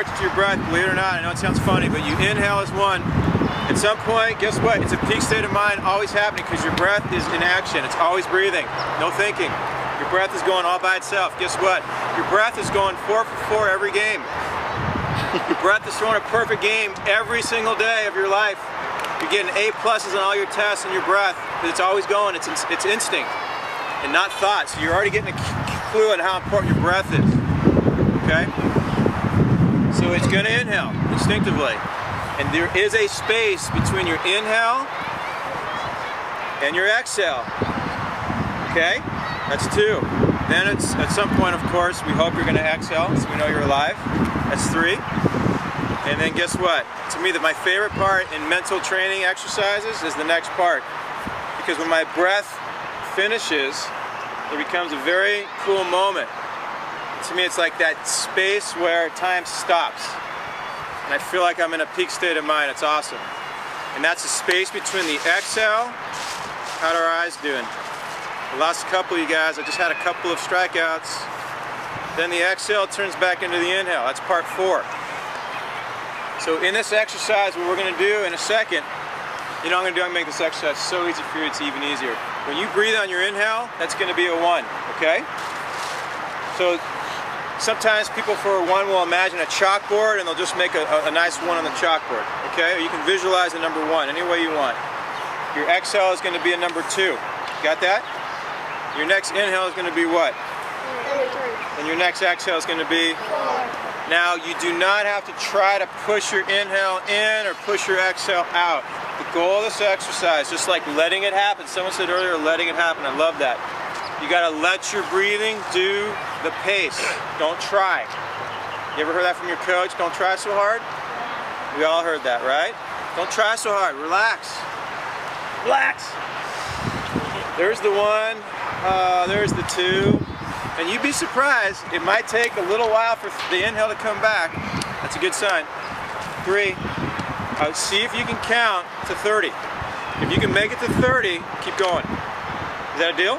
parts to your breath, believe it or not. I know it sounds funny, but you inhale as one. At some point, guess what? It's a peak state of mind always happening because your breath is in action. It's always breathing, no thinking. Your breath is going all by itself. Guess what? Your breath is going 4 for 4 every game. Your breath is throwing a perfect game every single day of your life. You're getting A+ on all your tests and your breath. It's always going. It's instinct and not thought. So you're already getting a clue on how important your breath is. Okay? So it's going to inhale instinctively. And there is a space between your inhale and your exhale. Okay? That's 2. Then it's at some point, of course, we hope you're going to exhale so we know you're alive. That's 3. And then guess what? To me, my favorite part in mental training exercises is the next part. Because when my breath finishes, it becomes a very cool moment. To me, it's like that space where time stops. And I feel like I'm in a peak state of mind. It's awesome. And that's the space between the exhale. How'd our eyes doing? I lost a couple, you guys. I just had a couple of strikeouts. Then the exhale turns back into the inhale. That's part 4. So in this exercise, what we're going to do in a second, you know what I'm going to do? I'm going to make this exercise so easy for you, it's even easier. When you breathe on your inhale, that's going to be a 1, okay? So sometimes people for a 1 will imagine a chalkboard and they'll just make a nice 1 on the chalkboard, okay? Or you can visualize the number 1 any way you want. Your exhale is going to be a number 2. Got that? Your next inhale is going to be what? Number 3. And your next exhale is going to be? 4. Now, you do not have to try to push your inhale in or push your exhale out. The goal of this exercise, just like letting it happen. Someone said earlier, letting it happen. I love that. You got to let your breathing do the pace. Don't try. You ever heard that from your coach? Don't try so hard? We all heard that, right? Don't try so hard. Relax. Relax. There's the 1. There's the 2. And you'd be surprised, it might take a little while for the inhale to come back. That's a good sign. 3. See if you can count to 30. If you can make it to 30, keep going. Is that a deal?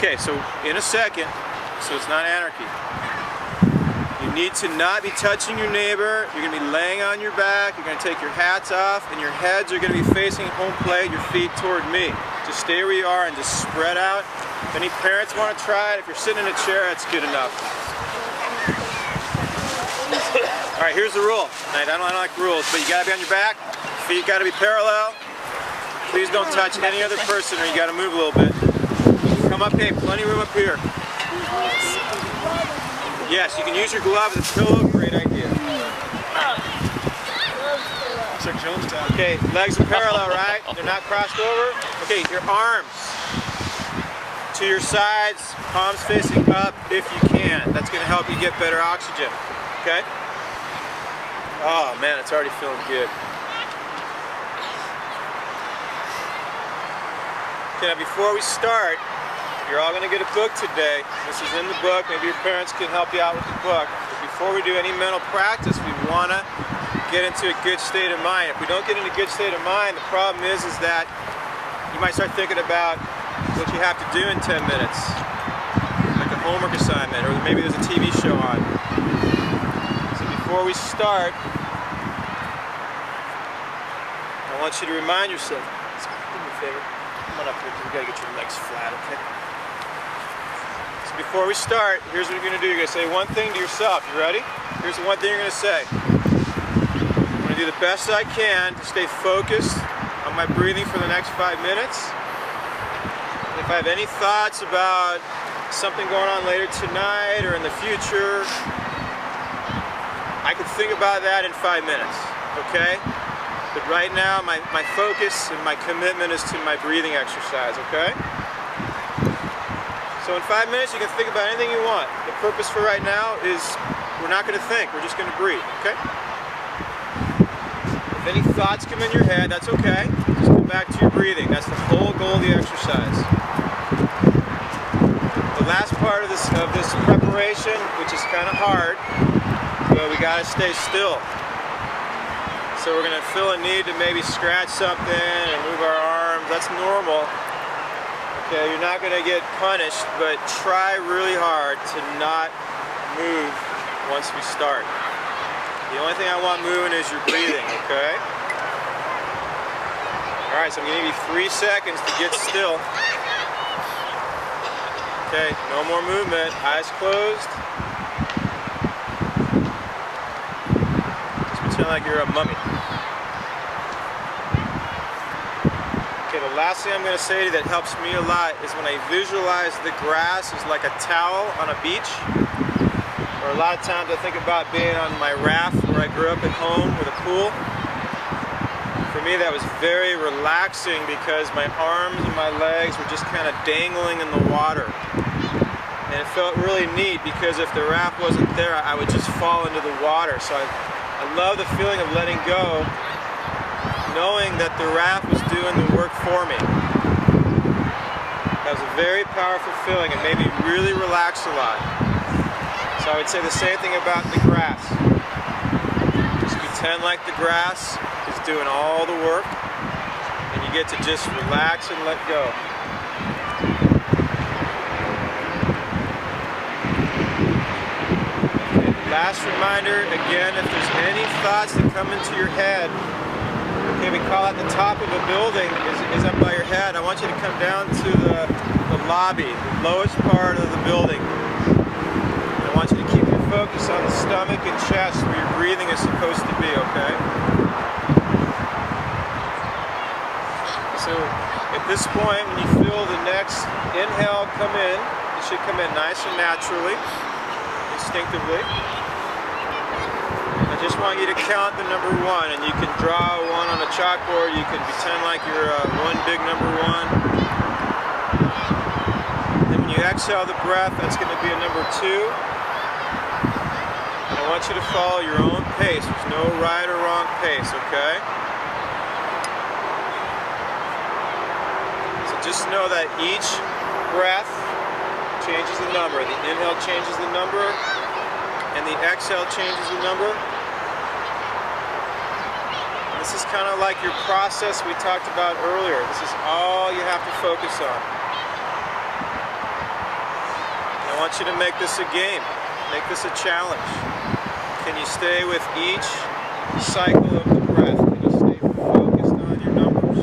Okay, so in a second, so it's not anarchy. You need to not be touching your neighbor. You're going to be laying on your back. You're going to take your hats off, and your heads are going to be facing home plate, your feet toward me. Just stay where you are and just spread out. If any parents want to try it, if you're sitting in a chair, that's good enough. All right, here's the rule. I don't like rules, but you got to be on your back. Feet got to be parallel. Please don't touch any other person, or you got to move a little bit. Come up, hey, plenty of room up here. Yes, you can use your glove as a pillow. Great idea. Okay, legs are parallel, right? They're not crossed over. Okay, your arms to your sides, palms facing up if you can. That's going to help you get better oxygen. Okay? Oh man, it's already feeling good. Okay, now before we start, you're all going to get a book today. This is in the book. Maybe your parents can help you out with the book. But before we do any mental practice, we want to get into a good state of mind. If we don't get into a good state of mind, the problem is that you might start thinking about what you have to do in 10 minutes, like a homework assignment, or maybe there's a TV show on. So before we start, I want you to remind yourself, do me a favor, come on up here because we got to get your legs flat, okay? So before we start, here's what you're going to do. You're going to say one thing to yourself. You ready? Here's the one thing you're going to say. I'm going to do the best I can to stay focused on my breathing for the next 5 minutes. If I have any thoughts about something going on later tonight or in the future, I can think about that in 5 minutes, okay? But right now, my focus and my commitment is to my breathing exercise, okay? So in 5 minutes, you can think about anything you want. The purpose for right now is we're not going to think, we're just going to breathe, okay? If any thoughts come in your head, that's okay. Just come back to your breathing. That's the whole goal of the exercise. The last part of this preparation, which is kind of hard, but we got to stay still. So we're going to feel a need to maybe scratch something and move our arms. That's normal. Okay, you're not going to get punished, but try really hard to not move once we start. The only thing I want moving is your breathing, okay? Alright, so I'm going to give you 3 seconds to get still. Okay, no more movement. Eyes closed. Just pretend like you're a mummy. Okay, the last thing I'm going to say to you that helps me a lot is when I visualize the grass is like a towel on a beach. Or a lot of times I think about being on my raft where I grew up at home with a pool. For me that was very relaxing because my arms and my legs were just kind of dangling in the water. And it felt really neat because if the raft wasn't there I would just fall into the water. So I love the feeling of letting go, knowing that the raft was doing the work for me. That was a very powerful feeling. It made me really relax a lot. So I would say the same thing about the grass. Just pretend like the grass is doing all the work and you get to just relax and let go. Okay, last reminder, again, if there's any thoughts that come into your head, okay, we call it the top of a building is up by your head. I want you to come down to the lobby, the lowest part of the building. I want you to keep your focus on the stomach and chest where your breathing is supposed to be, okay? So at this point, when you feel the next inhale come in, it should come in nice and naturally, instinctively. I just want you to count the number 1, and you can draw 1 on a chalkboard, you can pretend like you're one big number 1. Then when you exhale the breath, that's going to be a number 2. I want you to follow your own pace. There's no right or wrong pace, okay? So just know that each breath changes the number. The inhale changes the number, and the exhale changes the number. This is kind of like your process we talked about earlier. This is all you have to focus on. I want you to make this a game. Make this a challenge. Can you stay with each cycle of the breath? Can you stay focused on your numbers?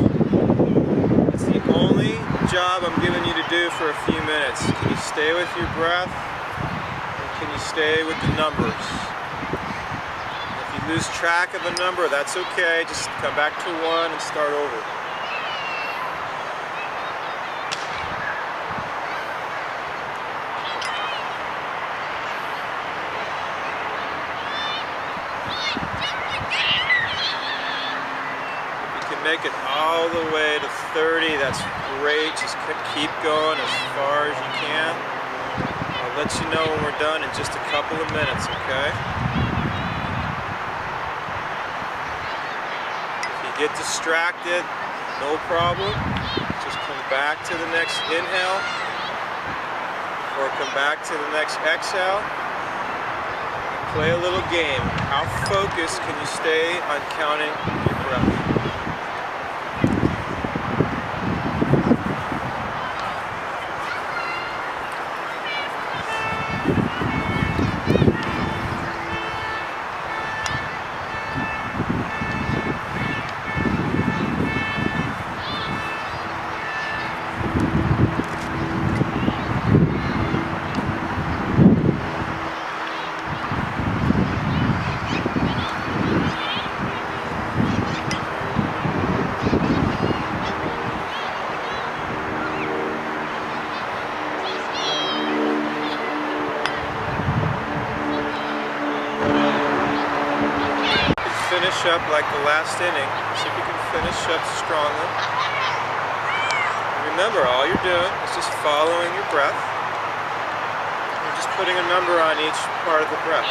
It's the only job I'm giving you to do for a few minutes. Can you stay with your breath? And can you stay with the numbers? If you lose track of a number, that's okay. Just come back to 1 and start over. Make it all the way to 30. That's great. Just keep going as far as you can. I'll let you know when we're done in just a couple of minutes, okay? If you get distracted, no problem. Just come back to the next inhale or come back to the next exhale. Play a little game. How focused can you stay on counting your breath? Finish up like the last inning. See if you can finish up strongly. Remember, all you're doing is just following your breath. You're just putting a number on each part of the breath.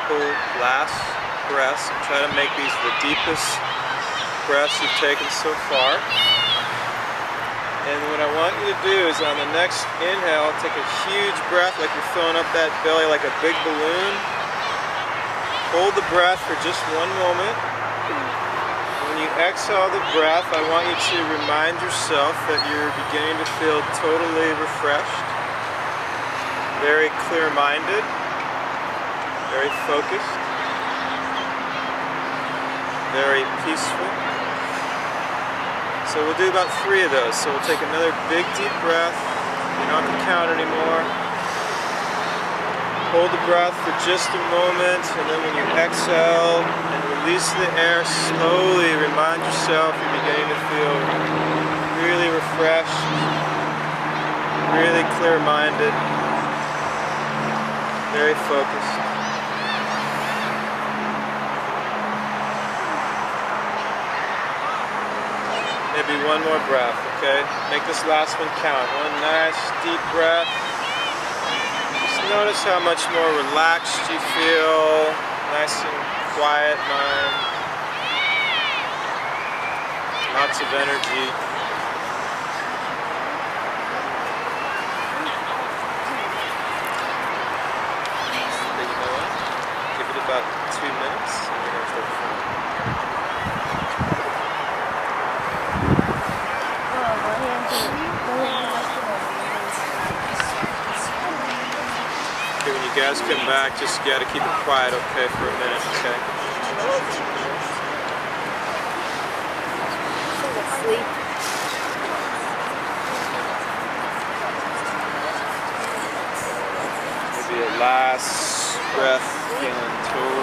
couple last breaths. Try to make these the deepest breaths you've taken so far. And what I want you to do is on the next inhale, take a huge breath like you're filling up that belly like a big balloon. Hold the breath for just one moment. When you exhale the breath, I want you to remind yourself that you're beginning to feel totally refreshed, very clear-minded, very focused, very peaceful. So we'll do about 3 of those. So we'll take another big deep breath. You don't have to count anymore. Hold the breath for just a moment, and then when you exhale and release the air slowly, remind yourself you're beginning to feel really refreshed, really clear-minded, very focused. Maybe one more breath, okay? Make this last one count. One nice deep breath. Just notice how much more relaxed you feel. Nice and quiet mind. Lots of energy. But you know what? Give it about 2 minutes and you're gonna feel fine. Okay, when you guys come back, just gotta keep it quiet, okay, for a minute, okay? Sleep. Maybe a last breath, feeling totally